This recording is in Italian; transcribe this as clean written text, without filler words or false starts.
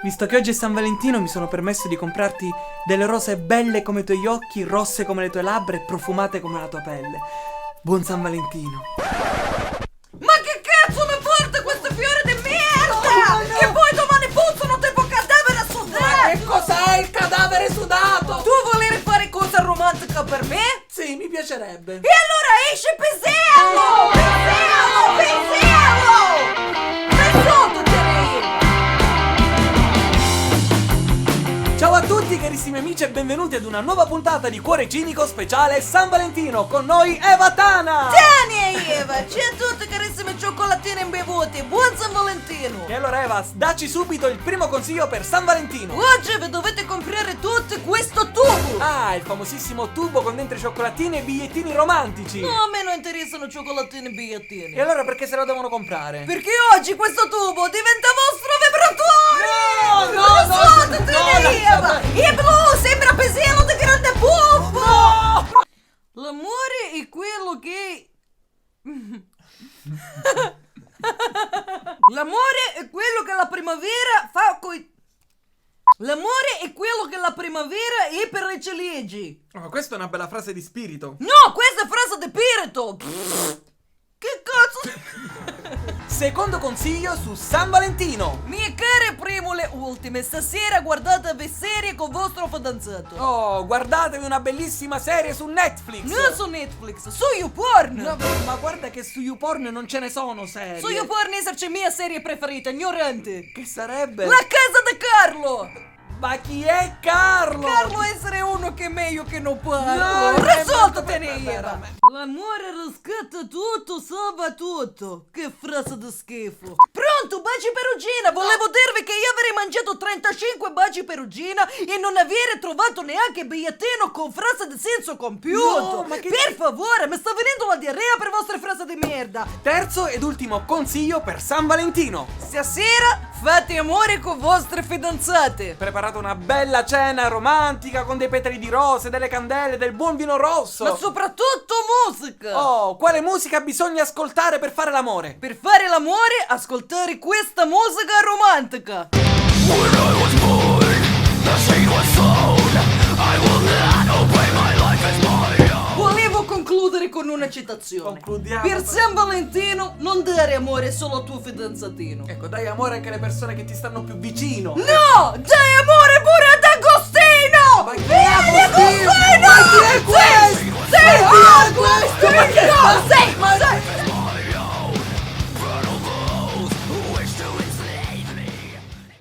Visto che oggi è San Valentino, mi sono permesso di comprarti delle rose belle come i tuoi occhi, rosse come le tue labbra e profumate come la tua pelle. Buon San Valentino. Ma che cazzo mi porta questo fiore di merda? Che poi domani puzzano tipo cadavere sudato! Che cos'è il cadavere sudato? Tu volevi fare cosa romantica per me? Sì, mi piacerebbe. E allora esce Pesello! Per sotto te ne io! Ciao a tutti carissimi amici e benvenuti ad una nuova puntata di Cuore Cinico speciale San Valentino. Con noi Eva Tana! Tania e Eva, ciao a tutti carissimi cioccolatini imbevuti, buon San Valentino! E allora Eva, dacci subito il primo consiglio per San Valentino. Oggi vi dovete comprare tutti questo tubo! Ah, il famosissimo tubo con dentro i cioccolatini e bigliettini romantici. No, a me non interessano cioccolatini e bigliettini. E allora perché se lo devono comprare? Perché oggi questo tubo diventa vostro vibratore! E blu, sembra Pesello di grande buffo! L'amore è quello che... L'amore è quello che la primavera fa coi... L'amore è quello che la primavera è per le ciliegie. Ma questa è una bella frase di spirito. No, questa è frase di Pirito! Che cazzo? Secondo consiglio su San Valentino. Mie care primule ultime, stasera guardatevi serie con vostro fidanzato. Oh, guardatevi una bellissima serie su Netflix. Non su Netflix, su YouPorn. No, ma guarda che su YouPorn non ce ne sono serie. Su YouPorn esserci mia serie preferita, ignorante. Che sarebbe? La casa di Carlo. Ma chi è Carlo? Carlo essere uno che è meglio che non parlo. No, Risoltatene beh, Eva. L'amore riscatta tutto, salva tutto. Che frase di schifo. Pronto, baci perugina. Volevo dirvi che io avrei mangiato 35 baci perugina e non avere trovato neanche bigliettino con frase di senso compiuto. No, ma che... Per favore, mi sta venendo la diarrea per vostre frasi di merda. Terzo ed ultimo consiglio per San Valentino. Stasera fate amore con vostre fidanzate. Preparate una bella cena romantica con dei petali di rose, delle candele, del buon vino rosso. Ma soprattutto musica. Oh, quale musica bisogna ascoltare per fare l'amore? Per fare l'amore, ascoltare questa musica romantica. Volevo concludere con una citazione. Concludiamo. Per San Valentino non dare amore solo al tuo fidanzatino. Ecco, dai amore anche alle persone che ti stanno più vicino. No! Dai amore pure ad Agostino! Ma chi è Agostino? Agostino! Ma chi è questo? Sei Ma chi è questo? Ma che No, sei